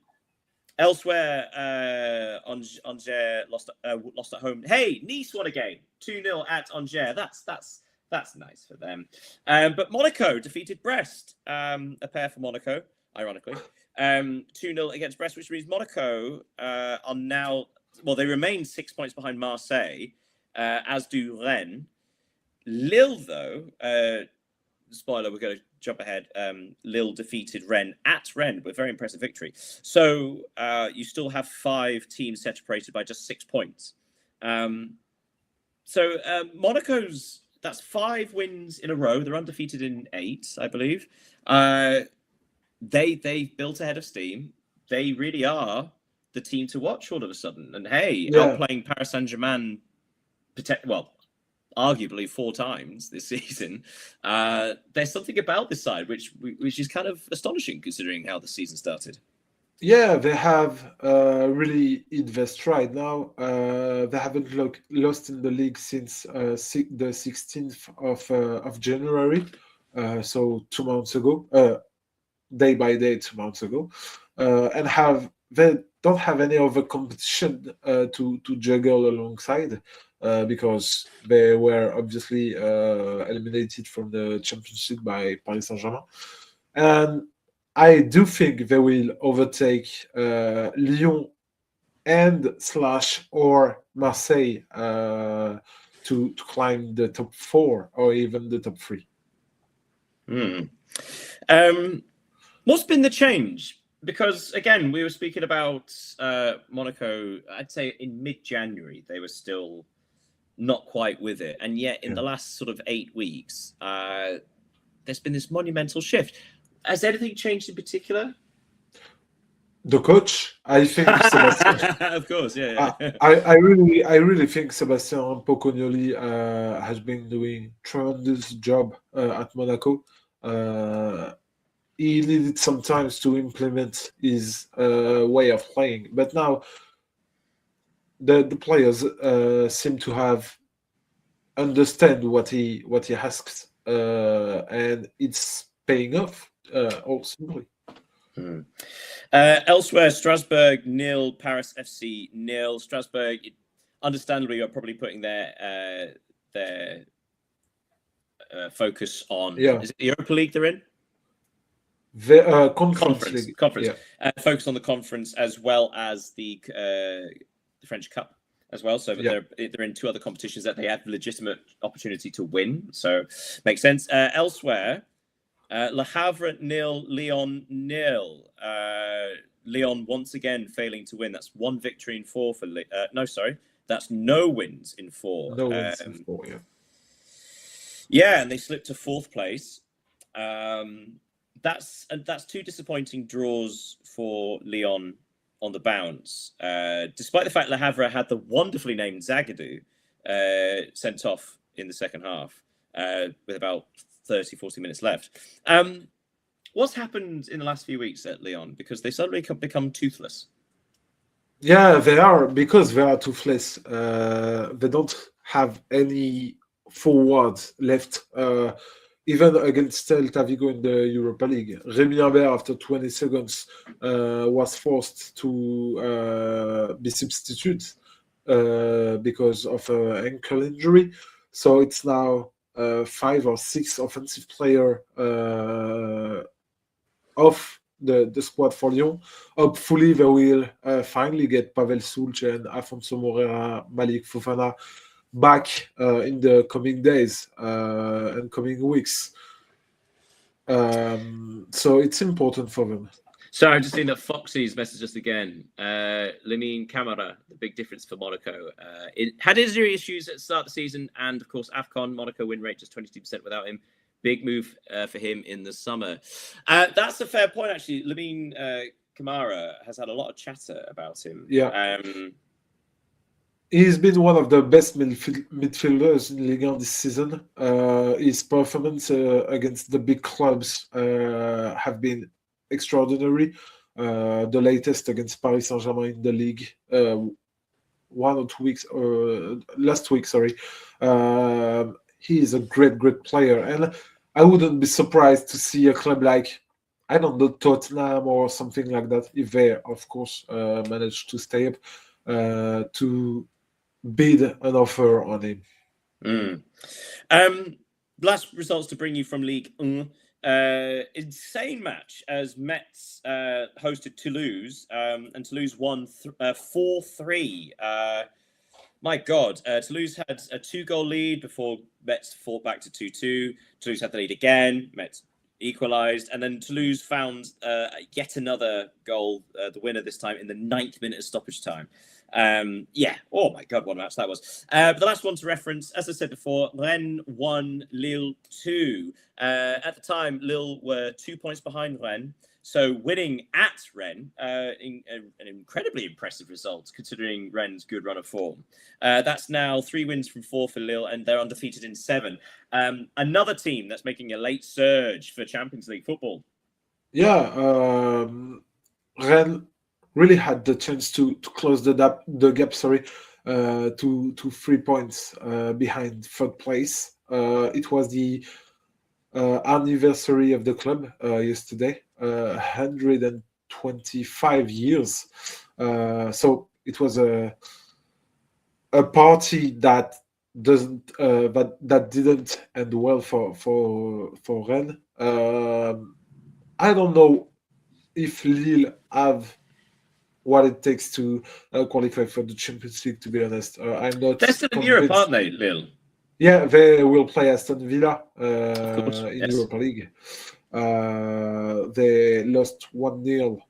Elsewhere, Angers lost at home. Hey, Nice won a game, 2-0 at Angers. That's nice for them. But Monaco defeated Brest, a pair for Monaco, ironically. 2-0 against Brest, which means Monaco are now, well, they remain 6 points behind Marseille, as do Rennes. Lille, though, spoiler, we're going to jump ahead. Lille defeated Rennes at Rennes with a very impressive victory. So you still have 5 teams separated by just 6 points. So Monaco's, that's 5 wins in a row. They're undefeated in 8, I believe. They built ahead of steam. They really are the team to watch all of a sudden. And hey, outplaying Paris Saint-Germain, arguably 4 times this season. There's something about this side which is kind of astonishing considering how the season started. Yeah, they have really hit their stride now. They haven't lost in the league since the 16th of January, so 2 months ago, day by day, 2 months ago, and they don't have any other competition to juggle alongside because they were obviously eliminated from the Championship by Paris Saint-Germain, and I do think they will overtake Lyon or Marseille to climb the top 4 or even the top 3. What's been the change? Because again, we were speaking about Monaco. I'd say in mid-January they were still not quite with it, and yet in the last sort of 8 weeks, there's been this monumental shift. Has anything changed in particular? The coach, I think Sebastian. Of course, yeah. I really think Sebastian Pocognoli has been doing tremendous job at Monaco. He needed some time to implement his way of playing, but now the players seem to have understand what he asks, and it's paying off. All simply. Elsewhere, Strasbourg 0, Paris FC 0. Strasbourg, understandably, are probably putting their focus on. Is it the Europa League they're in? The conference. Conference. Yeah. Focus on the conference as well as the French Cup as well. So they're in 2 other competitions that they have legitimate opportunity to win. So makes sense. Elsewhere. Le Havre 0, Lyon 0. Lyon once again failing to win. That's 1 victory in 4 for that's no wins in 4. No wins in 4, yeah, and they slipped to 4th place. That's 2 disappointing draws for Lyon on the bounce. Despite the fact Le Havre had the wonderfully named Zagadou sent off in the second half with about 30-40 minutes left. What's happened in the last few weeks at Lyon? Because they suddenly become toothless. Yeah, they are, because they are toothless. They don't have any forwards left. Even against Celta Vigo in the Europa League, Rémi Imbert, after 20 seconds, was forced to be substituted because of an ankle injury. So it's now 5 or 6 offensive player off the squad for Lyon. Hopefully they will finally get Pavel Sulc and Afonso Moreira, Malik Fofana back in the coming days and coming weeks. So it's important for them. So I've just seen that Foxy's messaged us again. Lamine Camara, the big difference for Monaco. It had injury issues at the start of the season, and of course, AFCON, Monaco win rate just 22% without him. Big move for him in the summer. That's a fair point, actually. Lamine Camara has had a lot of chatter about him. Yeah. He's been one of the best midfielders in Ligue 1 this season. His performance against the big clubs have been extraordinary. The latest against Paris Saint-Germain in the league 1 or 2 weeks, last week, sorry. He is a great player, and I wouldn't be surprised to see a club like, I don't know, Tottenham or something like that, if they, of course, manage to stay up, to bid an offer on him. Last results to bring you from Ligue 1. Insane match as Metz hosted Toulouse, and Toulouse won 4-3. My God, Toulouse had a 2-goal lead before Metz fought back to 2-2. Toulouse had the lead again. Metz equalised, and then Toulouse found yet another goal, the winner this time in the 9th minute of stoppage time. Oh my God, what a match that was. But the last one to reference, as I said before, Rennes 1, Lille 2. At the time, Lille were 2 points behind Rennes. So winning at Rennes, an incredibly impressive result considering Rennes' good run of form. That's now 3 wins from 4 for Lille, and they're undefeated in 7. Another team that's making a late surge for Champions League football. Yeah, Rennes really had the chance to close the gap. To 3 points behind third place. It was the anniversary of the club yesterday, 125 years. So it was a party that didn't end well for Rennes. I don't know if Lille have what it takes to qualify for the Champions League. To be honest, I'm not. They're still in Europe, aren't they, Lille? Yeah, they will play Aston Villa in yes. Europa League. They lost 1-0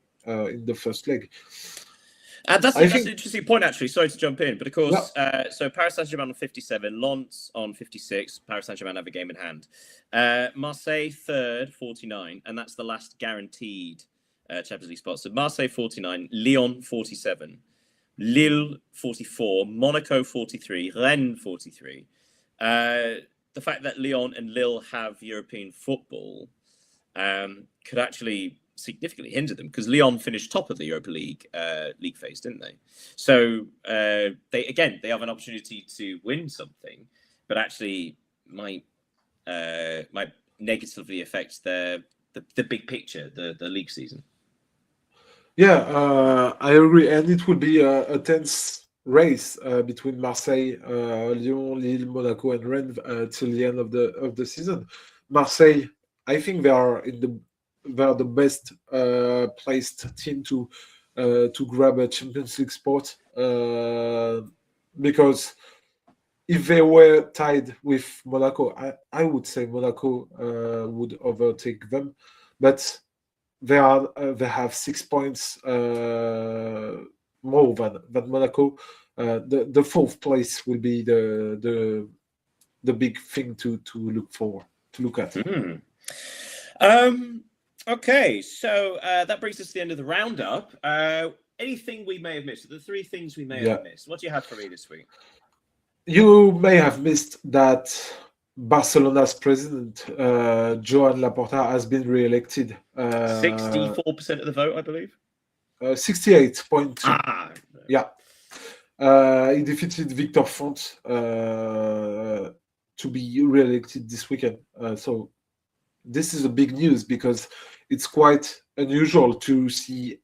in the first leg. And that's an interesting point, actually. Sorry to jump in, but of course, so Paris Saint-Germain on 57, Lens on 56. Paris Saint-Germain have a game in hand. Marseille third, 49, and that's the last guaranteed Champions League spot. So Marseille 49, Lyon 47, Lille 44, Monaco 43, Rennes 43. The fact that Lyon and Lille have European football could actually significantly hinder them, because Lyon finished top of the Europa League league phase, didn't they? So they have an opportunity to win something, but actually might negatively affect the big picture, the league season. Yeah, I agree, and it will be a tense race between Marseille, Lyon, Lille, Monaco, and Rennes till the end of the season. Marseille, I think they are the best placed team to grab a Champions League spot, because if they were tied with Monaco, I would say Monaco would overtake them, but they have 6 points more than Monaco. The fourth place will be the big thing to look at. Okay, so that brings us to the end of the roundup. Anything we may have missed? The 3 things we may have missed. What do you have for me this week? You may have missed that Barcelona's president, Joan Laporta, has been re-elected. 64% of the vote, I believe. 68.2. Yeah. He defeated Victor Font to be re-elected this weekend. So this is a big news, because it's quite unusual to see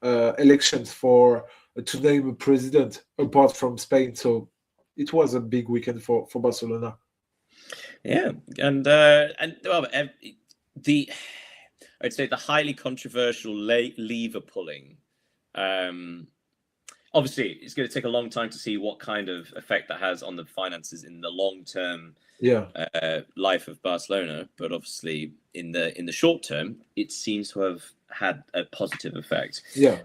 elections to name a president apart from Spain. So it was a big weekend for Barcelona. Yeah, and I'd say the highly controversial lever pulling. Obviously, it's going to take a long time to see what kind of effect that has on the finances in the long term life of Barcelona. But obviously, in the short term, it seems to have had a positive effect. Yeah.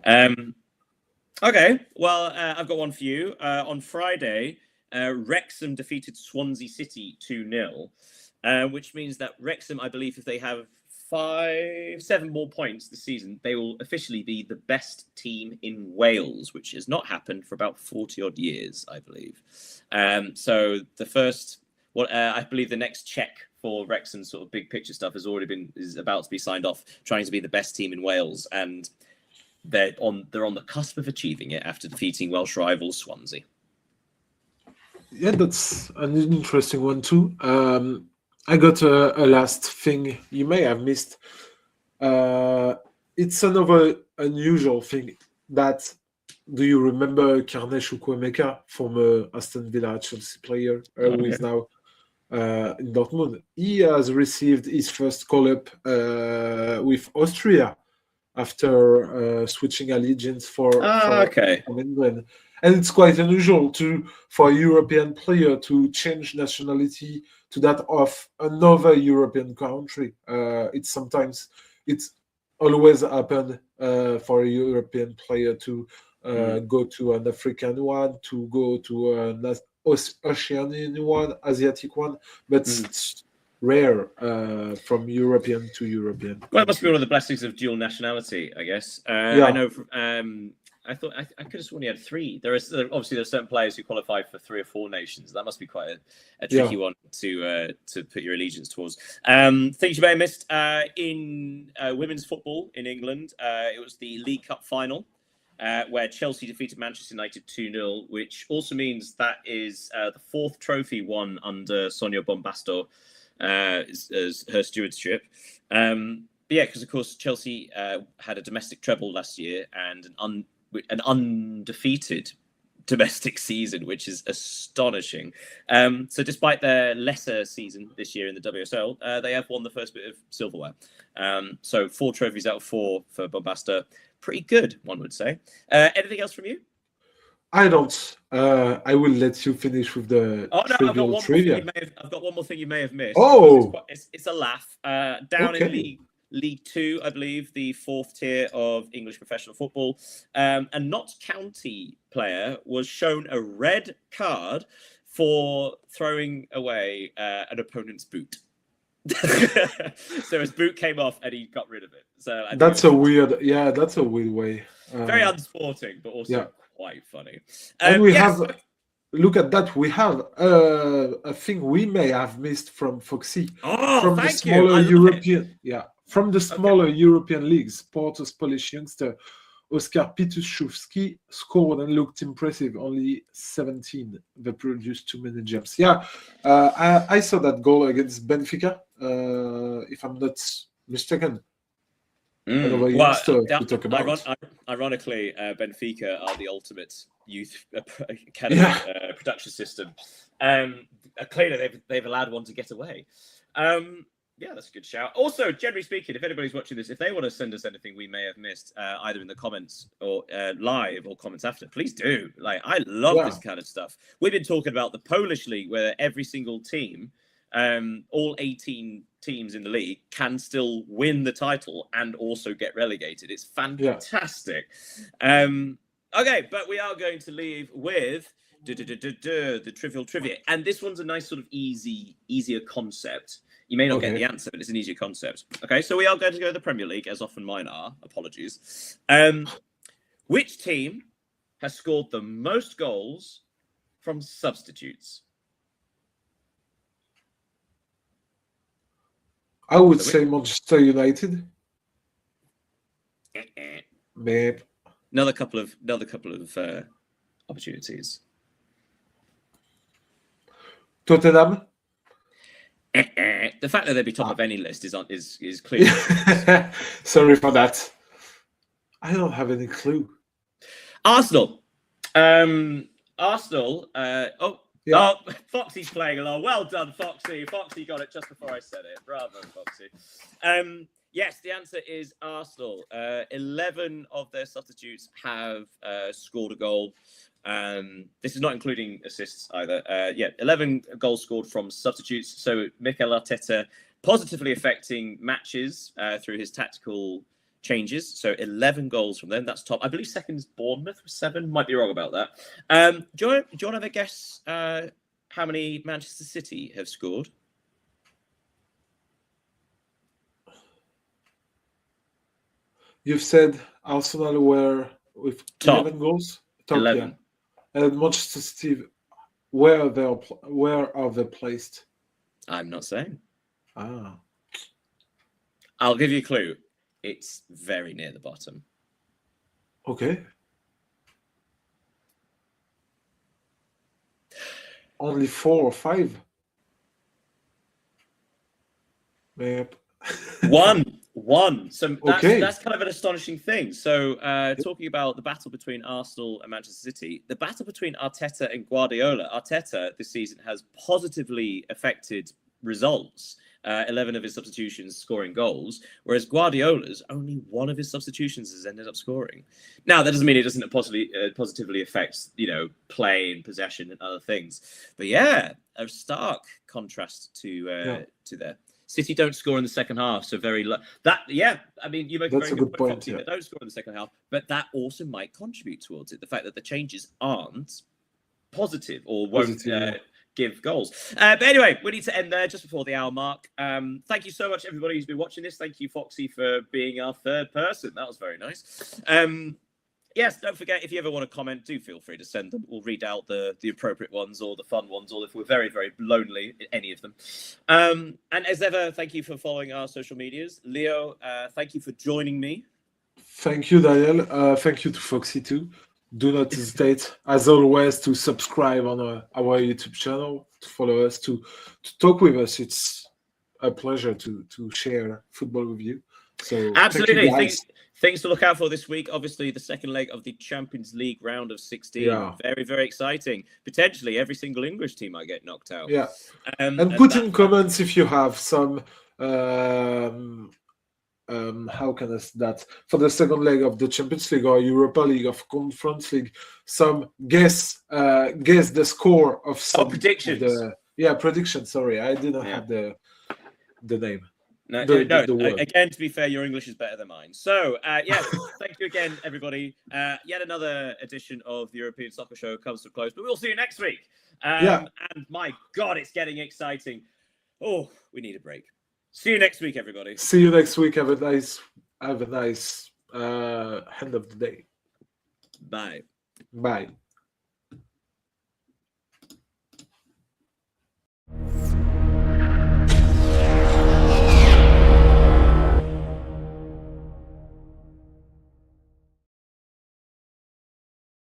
Okay. Well, I've got one for you. On Friday, Wrexham defeated Swansea City 2-0, which means that Wrexham, I believe, if they have 7 more points this season, they will officially be the best team in Wales, which has not happened for about 40 odd years, I believe. So the first, I believe the next check for Wrexham's sort of big picture stuff is about to be signed off, trying to be the best team in Wales, and they're on the cusp of achieving it after defeating Welsh rivals Swansea. Yeah, that's an interesting one too. I got a last thing you may have missed. It's another unusual thing. Do you remember Carney Chukwuemeka, former Aston Villa Chelsea player, who is now in Dortmund? He has received his first call-up with Austria after switching allegiance from England. and it's quite unusual for a European player to change nationality to that of another European country. It's always happened for a European player to go to an African one, to go to an Oceanian one, Asiatic one, but it's rare from European to European. Well, it must be one of the blessings of dual nationality, I guess. Yeah. I know. I thought I could have sworn he had 3. Obviously there's certain players who qualify for 3 or 4 nations. That must be quite a tricky one to put your allegiance towards. Things you may have missed in women's football in England. It was the League Cup final. Where Chelsea defeated Manchester United 2-0, which also means that is the 4th trophy won under Sonia Bombastor as her stewardship. But yeah, because of course Chelsea had a domestic treble last year and an undefeated domestic season, which is astonishing. So despite their lesser season this year in the WSL, they have won the first bit of silverware. So 4 trophies out of 4 for Bombastor. Pretty good, one would say. Anything else from you? I don't. I will let you finish with the trivial trivia. I've got one more thing you may have missed. Oh, it's a laugh. Down in League 2, I believe, the 4th tier of English professional football, a Notts County player was shown a red card for throwing away an opponent's boot. So his boot came off and he got rid of it. So that's a weird way. Very unsporting, but also quite funny. And we have look at that. We have a thing we may have missed from Foxy from the smaller European, from the smaller European leagues. Porto's Polish youngster Oskar Pituszewski scored and looked impressive. Only 17. They produced too many gems. I saw that goal against Benfica, if I'm not mistaken. Ironically, Benfica are the ultimate youth academy production system. Clearly, they've allowed one to get away. Yeah, that's a good shout. Also, generally speaking, if anybody's watching this, if they want to send us anything we may have missed, either in the comments or live or comments after, please do. Like, I love this kind of stuff. We've been talking about the Polish league, where every single team, all 18 teams in the league, can still win the title and also get relegated. It's fantastic. Okay, but we are going to leave with the trivial trivia, and this one's a nice sort of easier concept. You may not get the answer, but it's an easier concept. Okay, so we are going to go to the Premier League, as often mine are. Apologies. Which team has scored the most goals from substitutes? I would say Manchester United. Maybe. Another couple of opportunities. Tottenham. The fact that they'd be top of any list is clear. Sorry for that. I don't have any clue. Arsenal. Foxy's playing along. Well done, Foxy. Foxy got it just before I said it. Bravo, Foxy. Yes, the answer is Arsenal. 11 of their substitutes have scored a goal. This is not including assists either. 11 goals scored from substitutes. So Mikel Arteta positively affecting matches through his tactical changes. So 11 goals from them. That's top. I believe second's Bournemouth with 7. Might be wrong about that. Do you want to have a guess how many Manchester City have scored? You've said Arsenal were with 11 goals? Top 11. Yeah. And Manchester City, where are they placed? I'm not saying. I'll give you a clue. It's very near the bottom. Okay. Only 4 or 5? Yep. One. So that's kind of an astonishing thing. So talking about the battle between Arsenal and Manchester City, the battle between Arteta and Guardiola. Arteta this season has positively affected results 11 of his substitutions scoring goals, whereas Guardiola's only one of his substitutions has ended up scoring. Now, that doesn't mean it doesn't positively affect, play and possession and other things. But yeah, a stark contrast to there. City don't score in the second half, so very low. I mean, you make a very good point, Foxy, that don't score in the second half, but that also might contribute towards it. The fact that the changes aren't positive or won't give goals. But anyway, we need to end there just before the hour mark. Thank you so much, everybody who's been watching this. Thank you, Foxy, for being our third person. That was very nice. Yes, don't forget, if you ever want to comment, do feel free to send them. We'll read out the appropriate ones or the fun ones, or if we're very, very lonely, any of them. And as ever, thank you for following our social medias. Leo, thank you for joining me. Thank you, Daniel. Thank you to Foxy too. Do not hesitate, as always, to subscribe on our YouTube channel, to follow us, to talk with us. It's a pleasure to share football with you. So absolutely. Things to look out for this week. Obviously, the second leg of the Champions League round of 16. Yeah. Very, very exciting. Potentially, every single English team might get knocked out. Yeah. And put in comments if you have some... how can I say that? For the second leg of the Champions League or Europa League of Conference League, some guess the score of some... predictions. Predictions. Sorry, I didn't have the name. No. Again, to be fair, your English is better than mine. So, yes, thank you again, everybody. Yet another edition of the European Soccer Show comes to a close, but we'll see you next week. And my God, it's getting exciting. Oh, we need a break. See you next week, everybody. See you next week. Have a nice end of the day. Bye. Bye.